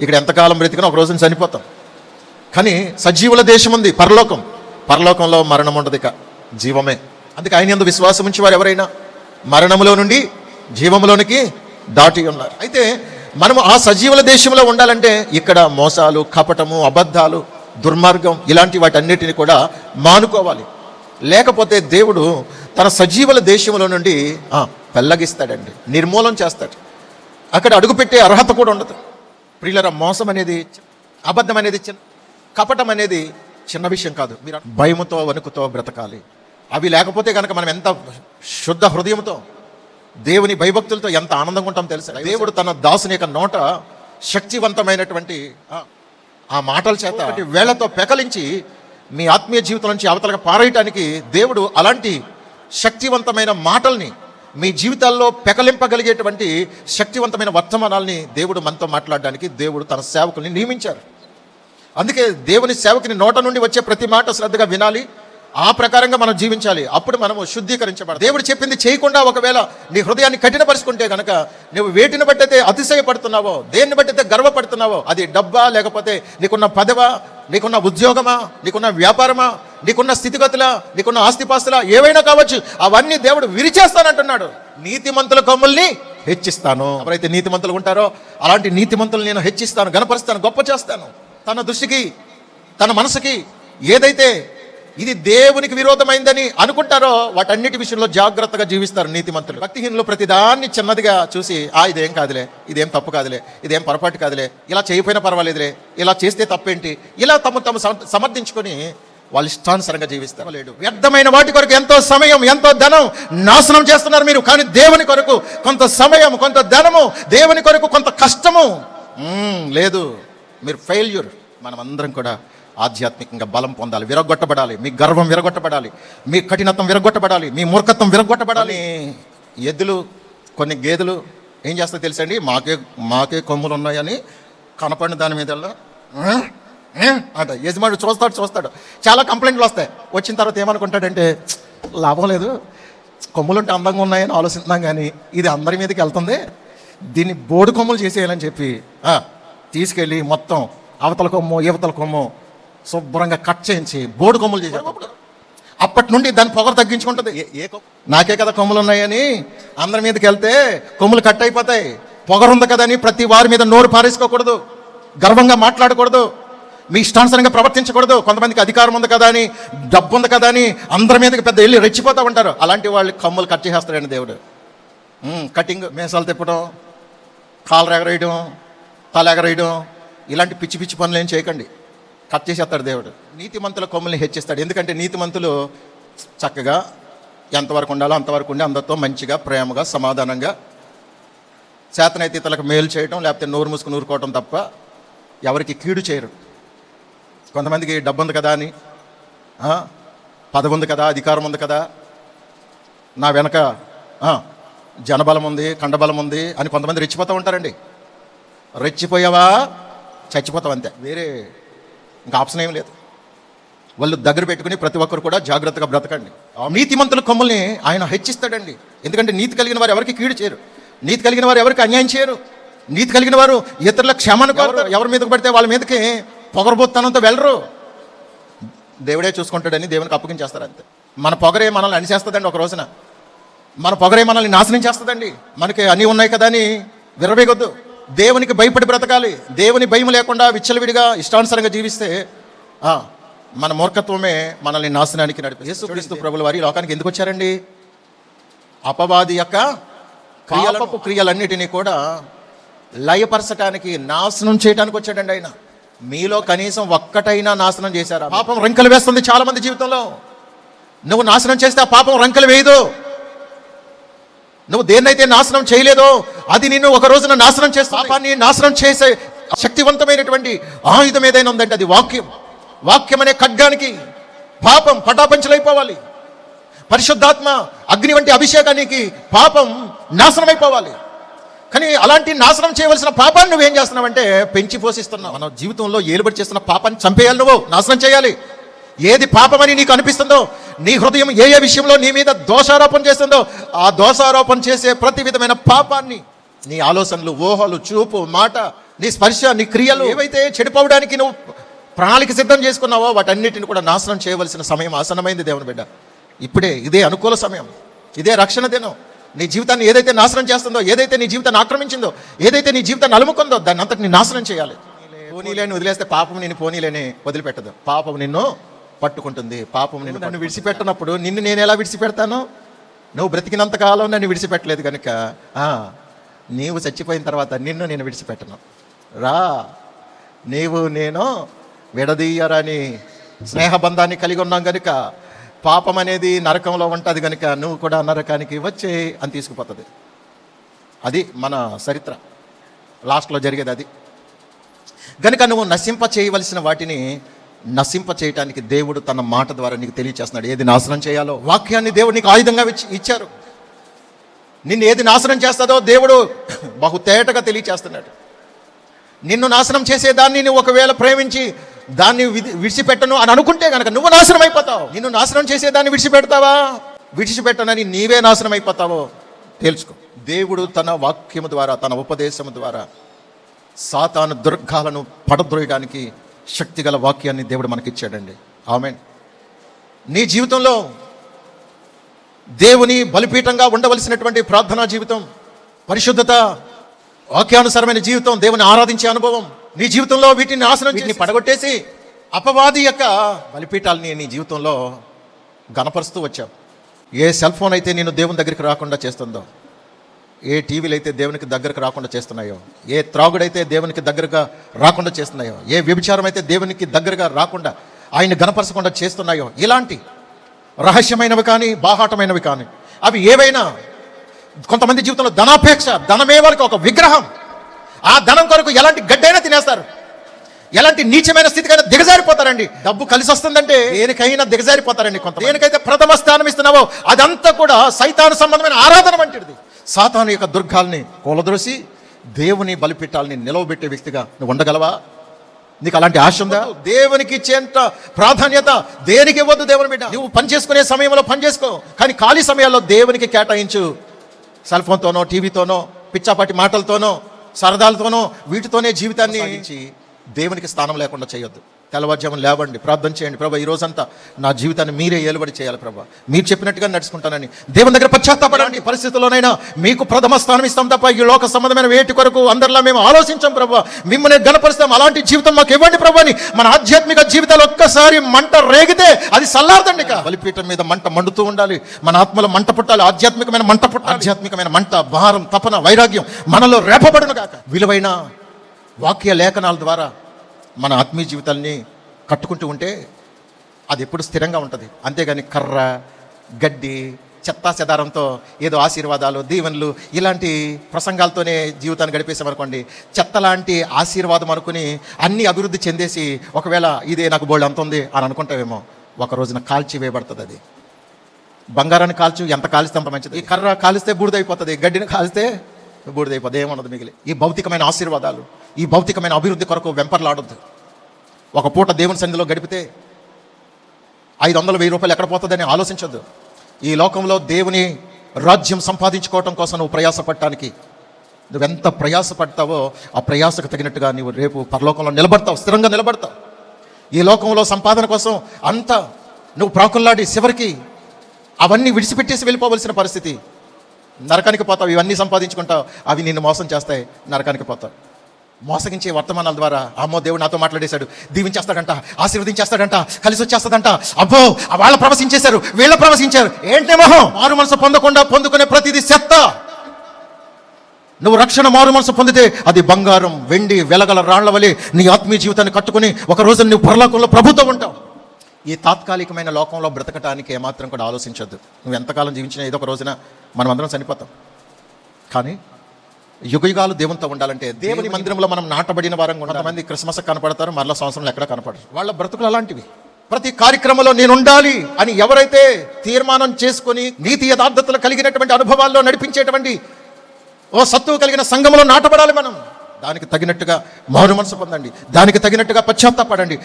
ఇక్కడ ఎంతకాలం బ్రతికినా ఒక రోజున చనిపోతాం. కానీ సజీవుల దేశం ఉంది, పరలోకం. పరలోకంలో మరణం ఉండదు, ఇక జీవమే. అందుకే ఆయన యందు విశ్వాసం ఉంచి వారు ఎవరైనా మరణములో నుండి జీవములోనికి దాటి ఉన్నారు. అయితే మనము ఆ సజీవుల దేశంలో ఉండాలంటే ఇక్కడ మోసాలు, కపటము, అబద్ధాలు, దుర్మార్గం ఇలాంటి వాటన్నిటిని కూడా మానుకోవాలి. లేకపోతే దేవుడు తన సజీవుల దేశంలో నుండి పెళ్ళగిస్తాడండి, నిర్మూలన చేస్తాడు. అక్కడ అడుగుపెట్టే అర్హత కూడా ఉండదు. ప్రియులరా, మోసం అనేది, అబద్ధం అనేది, కపటం అనేది చిన్న విషయం కాదు. మీరు భయముతో వణుకుతో బ్రతకాలి. అవి లేకపోతే కనుక మనం ఎంత శుద్ధ హృదయంతో దేవుని భయభక్తులతో ఎంత ఆనందంగా ఉంటాం తెలుసా. దేవుడు తన దాసుని యొక్క నోట శక్తివంతమైనటువంటి ఆ మాటల చేత వేళ్లతో పెకలించి మీ ఆత్మీయ జీవితం నుంచి అవతలకు పారేయటానికి దేవుడు అలాంటి శక్తివంతమైన మాటల్ని మీ జీవితాల్లో పెకలింపగలిగేటువంటి శక్తివంతమైన వర్తమానాల్ని దేవుడు మనతో మాట్లాడడానికి దేవుడు తన సేవకుల్ని నియమించారు. అందుకే దేవుని సేవకుని నోట నుండి వచ్చే ప్రతి మాట శ్రద్ధగా వినాలి, ఆ ప్రకారంగా మనం జీవించాలి. అప్పుడు మనము శుద్ధీకరించబడాలి. దేవుడు చెప్పింది చేయకుండా ఒకవేళ నీ హృదయాన్ని కఠినపరుచుకుంటే కనుక నువ్వు వేటిని బట్టయితే అతిశయపడుతున్నావో, దేన్ని బట్టయితే గర్వపడుతున్నావో, అది డబ్బా, లేకపోతే నీకున్న పదవా, నీకున్న ఉద్యోగమా, నీకున్న వ్యాపారమా, నీకున్న స్థితిగతులా, నీకున్న ఆస్తిపాస్తులా, ఏవైనా కావచ్చు, అవన్నీ దేవుడు విరిచేస్తానంటున్నాడు. నీతిమంతుల కొమ్ముల్ని హెచ్చిస్తాను. ఎవరైతే నీతిమంతులు ఉంటారో అలాంటి నీతిమంతులు నేను హెచ్చిస్తాను, గణపరుస్తాను, గొప్ప చేస్తాను. తన దృష్టికి, తన మనసుకి ఏదైతే ఇది దేవునికి విరోధమైందని అనుకుంటారో వాటన్నిటి విషయంలో జాగ్రత్తగా జీవిస్తారు నీతిమంతులు. భక్తిహీనులు ప్రతిదాన్ని చిన్నదిగా చూసి ఇదేం కాదులే, ఇదేం తప్పు కాదులే, ఇదేం పొరపాటు కాదులే, ఇలా చేయకపోయినా పర్వాలేదులే, ఇలా చేస్తే తప్పేంటి, ఇలా తమ సమర్థించుకొని వాళ్ళు ఇష్టానుసారంగా జీవిస్తారు. లేడు, వ్యర్థమైన వాటి కొరకు ఎంతో సమయం, ఎంతో ధనం నాశనం చేస్తున్నారు మీరు. కానీ దేవుని కొరకు కొంత సమయం, కొంత ధనము, దేవుని కొరకు కొంత కష్టము లేదు, మీరు ఫెయిల్యూర్. మనం అందరం కూడా ఆధ్యాత్మికంగా బలం పొందాలి, విరగొట్టబడాలి. మీ గర్వం విరగొట్టబడాలి, మీ కఠినత్వం విరగొట్టబడాలి, మీ మూర్ఖత్వం విరగొట్టబడాలి. ఎద్దులు, కొన్ని గేదెలు ఏం చేస్తాయి తెలుసండి, మాకే కొమ్ములు ఉన్నాయని కనపడిన దాని మీద అంట యజమానుడు చూస్తాడు. చాలా కంప్లైంట్లు వస్తాయి. వచ్చిన తర్వాత ఏమనుకుంటాడంటే, లాభం లేదు, కొమ్ములుంటే అందంగా ఉన్నాయని ఆలోచిస్తున్నాం, కానీ ఇది అందరి మీదకి వెళ్తుంది, దీన్ని బోడు కొమ్ములు చేసేయాలని చెప్పి తీసుకెళ్ళి మొత్తం అవతల కొమ్ము యువతల కొమ్ము శుభ్రంగా కట్ చేయించి బోడు కొమ్ములు చేశారు. అప్పటి నుండి దాని పొగరు తగ్గించుకుంటుంది. నాకే కదా కొమ్ములు ఉన్నాయని అందరి మీదకి వెళ్తే కొమ్ములు కట్ అయిపోతాయి. పొగరుంది కదా అని ప్రతి వారి మీద నోరు పారేసుకోకూడదు, గర్వంగా మాట్లాడకూడదు, మీ ఇష్టానుసారంగా ప్రవర్తించకూడదు. కొంతమందికి అధికారం ఉంది కదా అని, డబ్బు ఉంది కదా అని అందరి మీదకి పెద్ద వెళ్ళి రెచ్చిపోతూ ఉంటారు. అలాంటి వాళ్ళు కొమ్ములు కట్ చేసేస్తాడండి దేవుడు. కటింగ్, మీసాలు తిప్పడం, కాళ్ళు ఎగరేయడం, తల ఎగరేయడం, ఇలాంటి పిచ్చి పిచ్చి పనులు ఏం చేయకండి, కట్ చేసేస్తాడు దేవుడు. నీతిమంతుల కొమ్ముల్ని హెచ్చిస్తాడు. ఎందుకంటే నీతిమంతులు చక్కగా ఎంతవరకు ఉండాలో అంతవరకు ఉండి అందరితో మంచిగా, ప్రేమగా, సమాధానంగా, చేతనైతే ఇతరులకు మేలు చేయడం, లేకపోతే నోరు మూసుకుని ఊరుకోవటం తప్ప ఎవరికి కీడు చేయరు. కొంతమందికి డబ్బు ఉంది కదా అని, పదవి ఉంది కదా, అధికారం ఉంది కదా, నా వెనక జనబలం ఉంది, కండబలం ఉంది అని కొంతమంది రెచ్చిపోతూ ఉంటారండి. రెచ్చిపోయావా చచ్చిపోతావు, అంతే, వేరే ఇంకా ఆప్షన్ ఏం లేదు. వాళ్ళు దగ్గర పెట్టుకుని ప్రతి ఒక్కరు కూడా జాగ్రత్తగా బ్రతకండి. నీతిమంతుల కొమ్ముల్ని ఆయన హెచ్చిస్తాడండి. ఎందుకంటే నీతి కలిగిన వారు ఎవరికి కీడు చేయరు, నీతి కలిగిన వారు ఎవరికి అన్యాయం చేయరు, నీతి కలిగిన వారు ఇతరుల క్షమాన్ని కోరతారు. ఎవరి మీదకి పడితే వాళ్ళ మీదకి పొగరబోత్తనంతో వెళ్ళరు. దేవుడే చూసుకుంటాడని దేవునికి అప్పగించేస్తారు, అంతే. మన పొగరే మనల్ని అనిచేస్తుందండి. ఒక రోజున మన పొగరే మనల్ని నాశనం చేస్తుందండి. మనకి అన్నీ ఉన్నాయి కదా అని విర్రవేగొద్దు. దేవునికి భయపడి బ్రతకాలి. దేవుని భయం లేకుండా విచ్చలవిడిగా ఇష్టానుసారంగా జీవిస్తే మన మూర్ఖత్వమే మనల్ని నాశనానికి నడిపి. యేసుక్రీస్తు ప్రభుల వారి లోకానికి ఎందుకు వచ్చారండి? అపవాది యొక్క పాపపు క్రియలన్నిటినీ కూడా లయపరచడానికి, నాశనం చేయడానికి వచ్చాడండి ఆయన. మీలో కనీసం ఒక్కటైనా నాశనం చేశారా? పాపం రంకెలు వేస్తుంది చాలా మంది జీవితంలో. నువ్వు నాశనం చేస్తే ఆ పాపం రంకెలు వేయదు. నువ్వు దేన్నైతే నాశనం చేయలేదో అది నిన్ను ఒక రోజున నాశనం చేస్తే, పాపాన్ని నాశనం చేసే శక్తివంతమైనటువంటి ఆయుధం ఏదైనా ఉందంటే అది వాక్యం. వాక్యం అనే ఖడ్గానికి పాపం పటాపంచలైపోవాలి. పరిశుద్ధాత్మ అగ్ని వంటి అభిషేకానికి పాపం నాశనం అయిపోవాలి. కానీ అలాంటి నాశనం చేయవలసిన పాపాన్ని నువ్వేం చేస్తున్నావంటే పెంచి పోషిస్తున్నావు. మన జీవితంలో ఏలుబడి చేస్తున్న పాపాన్ని చంపేయాలి, నువ్వు నాశనం చేయాలి. ఏది పాపమని నీకు అనిపిస్తుందో, నీ హృదయం ఏ విషయంలో నీ మీద దోషారోపణ చేస్తుందో ఆ దోషారోపణ చేసే ప్రతి విధమైన పాపాన్ని, నీ ఆలోచనలు, ఊహలు, చూపు, మాట నీ స్పర్శ, నీ క్రియలు ఏవైతే చెడిపోవడానికి నువ్వు ప్రణాళిక సిద్ధం చేసుకున్నావో వాటన్నిటిని కూడా నాశనం చేయవలసిన సమయం ఆసన్నమైంది దేవుని బిడ్డ. ఇప్పుడే ఇదే అనుకూల సమయం, ఇదే రక్షణ దినం. నీ జీవితాన్ని ఏదైతే నాశనం చేస్తుందో, ఏదైతే నీ జీవితాన్ని ఆక్రమించిందో, ఏదైతే నీ జీవితాన్ని అలుముకుందో దాన్ని అంతటిని నాశనం చేయాలి. పోనీలేని వదిలేస్తే పాపం నిన్ను పోనీలేని వదిలిపెట్టదు, పాపం నిన్ను పట్టుకుంటుంది. పాపం నన్ను విడిచిపెట్టినప్పుడు నిన్ను నేను ఎలా విడిచిపెడతాను? నువ్వు బ్రతికినంతకాలం నన్ను విడిచిపెట్టలేదు కనుక నీవు చచ్చిపోయిన తర్వాత నిన్ను నేను విడిచిపెట్టను. రా, నీవు నేను విడదీయరాని స్నేహబంధాన్ని కలిగి ఉన్నాం కనుక పాపం అనేది నరకంలో ఉంటుంది కనుక నువ్వు కూడా నరకానికి వచ్చే అని తీసుకుపోతుంది. అది మన చరిత్ర, లాస్ట్లో జరిగేది అది. కనుక నువ్వు నశింప చేయవలసిన వాటిని నశింప చేయటానికి దేవుడు తన మాట ద్వారా నీకు తెలియచేస్తున్నాడు. ఏది నాశనం చేయాలో వాక్యాన్ని దేవుడు నీకు ఆయుధంగా ఇచ్చారు. నిన్ను ఏది నాశనం చేస్తుందో దేవుడు బహు తేటగా తెలియచేస్తున్నాడు. నిన్ను నాశనం చేసేదాన్ని నువ్వు ఒకవేళ ప్రేమించి దాన్ని విడిచిపెట్టను అని అనుకుంటే కనుక నువ్వు నాశనం అయిపోతావు. నిన్ను నాశనం చేసేదాన్ని విడిచిపెడతావా? విడిచిపెట్టనని నీవే నాశనం అయిపోతావో తెలుసుకో. దేవుడు తన వాక్యము ద్వారా, తన ఉపదేశము ద్వారా సాతాను దుర్గాలను పడద్రోయడానికి శక్తిగల వాక్యాన్ని దేవుడు మనకిచ్చాడండి. ఆమేన్. నీ జీవితంలో దేవుని బలిపీఠంగా ఉండవలసినటువంటి ప్రార్థనా జీవితం, పరిశుద్ధత, వాక్యానుసారమైన జీవితం, దేవుని ఆరాధించే అనుభవం నీ జీవితంలో వీటిని నాశనం, వీటిని పడగొట్టేసి అపవాది యొక్క బలిపీఠాలని నీ జీవితంలో గణపరుస్తూ వచ్చావు. ఏ సెల్ ఫోన్ అయితే నేను దేవుని దగ్గరికి రాకుండా చేస్తుందో, ఏ టీవీలు అయితే దేవునికి దగ్గరకు రాకుండా చేస్తున్నాయో, ఏ త్రాగుడైతే దేవునికి దగ్గరగా రాకుండా చేస్తున్నాయో, ఏ వ్యభిచారం అయితే దేవునికి దగ్గరగా రాకుండా ఆయన గణపరచకుండా చేస్తున్నాయో, ఇలాంటి రహస్యమైనవి కానీ బాహాటమైనవి కానీ అవి ఏవైనా, కొంతమంది జీవితంలో ధనాపేక్ష, ధనమే వాళ్ళకి ఒక విగ్రహం. ఆ ధనం కొరకు ఎలాంటి గడ్డైనా తినేస్తారు, ఎలాంటి నీచమైన స్థితికైనా దిగజారిపోతారండి. డబ్బు కలిసి వస్తుందంటే దేనికైనా దిగజారిపోతారండి. కొంత దేనికైతే ప్రథమ స్థానం ఇస్తున్నావో అదంతా కూడా సైతాను సంబంధమైన ఆరాధన వంటిది. సాతాను యొక్క దుర్గాల్ని కూలద్రోసి దేవుని బలిపీఠాలని నిలవబెట్టే వ్యక్తిగా నువ్వు ఉండగలవా? నీకు అలాంటి ఆశ ఉందా? దేవునికి ఇచ్చేంత ప్రాధాన్యత దేనికి ఇవ్వద్దు. దేవుని బిడ్డ, నువ్వు పని చేసుకునే సమయంలో పని చేసుకో, కానీ ఖాళీ సమయాల్లో దేవునికి కేటాయించు. సెల్ ఫోన్తోనో, టీవీతోనో, పిచ్చాపాటి మాటలతోనో, సరదాలతోనో వీటితోనే జీవితాన్ని దేవునికి స్థానం లేకుండా చేయొద్దు. తెల్లవారుజామున లేవండి, ప్రార్థన చేయండి. ప్రభా, ఈ రోజంతా నా జీవితాన్ని మీరే ఏలుబడి చేయాలి ప్రభా, మీరు చెప్పినట్టుగా నడుచుకుంటానని దేవుని దగ్గర పశ్చాత్తాపడండి. పరిస్థితుల్లోనైనా మీకు ప్రథమ స్థానం ఇస్తాం తప్ప ఈ లోక సంబంధమైన వేటి కొరకు అందరిలా మేము ఆలోచించాం ప్రభా. మిమ్మల్ని గణపరుస్తాం, అలాంటి జీవితం మాకు ఇవ్వండి ప్రభా అని మన ఆధ్యాత్మిక జీవితాలు ఒక్కసారి మంట రేగితే అది సల్లార్దండి. బలిపీఠం మీద మంట మండుతూ ఉండాలి, మన ఆత్మలో మంట పుట్టాలి, ఆధ్యాత్మికమైన మంట పుట్టాలి. ఆధ్యాత్మికమైన మంట, భారం, తపన, వైరాగ్యం మనలో రేపబడును కాక. విలువైన వాక్య లేఖనాల ద్వారా మన ఆత్మీయ జీవితాల్ని కట్టుకుంటూ ఉంటే అది ఎప్పుడు స్థిరంగా ఉంటుంది. అంతేగాని కర్ర, గడ్డి, చెత్తా చెదారంతో ఏదో ఆశీర్వాదాలు, దీవెనలు ఇలాంటి ప్రసంగాలతోనే జీవితాన్ని గడిపేసామనుకోండి, చెత్త లాంటి ఆశీర్వాదం అనుకుని అన్నీ అభివృద్ధి చెందేసి ఒకవేళ ఇదే నాకు బోల్డ్ అంత ఉంది అని అనుకుంటావేమో, ఒక రోజున కాల్చి వేయబడుతుంది. అది బంగారాన్ని కాల్చు, ఎంత కాలిస్తే అంత మంచిది. ఈ కర్ర కాలిస్తే బూడిదైపోతుంది, గడ్డిని కాలిస్తే బూడిదైపోతుంది, ఏమన్నది మిగిలి. ఈ భౌతికమైన ఆశీర్వాదాలు, ఈ భౌతికమైన అభివృద్ధి కొరకు వెంపర్లాడొద్దు. ఒక పూట దేవుని సన్నిధిలో గడిపితే 500-1000 రూపాయలు ఎక్కడ పోతుందని ఆలోచించొద్దు. ఈ లోకంలో దేవుని రాజ్యం సంపాదించుకోవటం కోసం నువ్వు ప్రయాసపడటానికి నువ్వెంత ప్రయాసపడతావో ఆ ప్రయాసకు తగినట్టుగా నువ్వు రేపు పరలోకంలో నిలబడతావు, స్థిరంగా నిలబడతావు. ఈ లోకంలో సంపాదన కోసం అంతా నువ్వు ప్రాకుల్లాడి చివరికి అవన్నీ విడిచిపెట్టేసి వెళ్ళిపోవలసిన పరిస్థితి. నరకానికి పోతావు. ఇవన్నీ సంపాదించుకుంటావు, అవి నిన్ను మోసం చేస్తాయి, నరకానికి పోతావు. మోసగించే వర్తమానాల ద్వారా అమ్మో దేవుడు నాతో మాట్లాడేశాడు, దీవించేస్తాడంట, ఆశీర్వదించేస్తాడంట, కలిసి వచ్చేస్తాడంట, అబ్బో వాళ్ళ ప్రవశించేశారు, వీళ్ళ ప్రవశించారు, ఏంటే మొహం. మారు మనసు పొందకుండా పొందుకునే ప్రతిదీ చెత్త. నువ్వు రక్షణ మారు మనసు పొందితే అది బంగారం, వెండి, వెలగల రాళ్ల వలె నీ ఆత్మీయ జీవితాన్ని కట్టుకుని ఒక రోజు నువ్వు పరలోకంలో ప్రభుత్వం ఉంటావు. ఈ తాత్కాలికమైన లోకంలో బ్రతకటానికి ఏమాత్రం కూడా ఆలోచించొద్దు. నువ్వు ఎంతకాలం జీవించినా ఏదో ఒక రోజున మనం అందరం చనిపోతాం. కానీ యుగయుగాలు దేవునితో ఉండాలంటే దేవుని మందిరంలో మనం నాటబడిన వారం. కొంతమంది క్రిస్మస్ కనపడతారు, మరలా సంవత్సరంలో ఎక్కడ కనపడరు. వాళ్ళ బ్రతుకులు అలాంటివి. ప్రతి కార్యక్రమంలో నేను ఉండాలి అని ఎవరైతే తీర్మానం చేసుకుని నీతి యథార్థతలు కలిగినటువంటి అనుభవాల్లో నడిపించేటువంటి ఓ సత్తువు కలిగిన సంఘంలో నాటబడాలి మనం. దానికి తగినట్టుగా మారు మనసు పొందండి, దానికి తగినట్టుగా పశ్చాత్తాపడండి.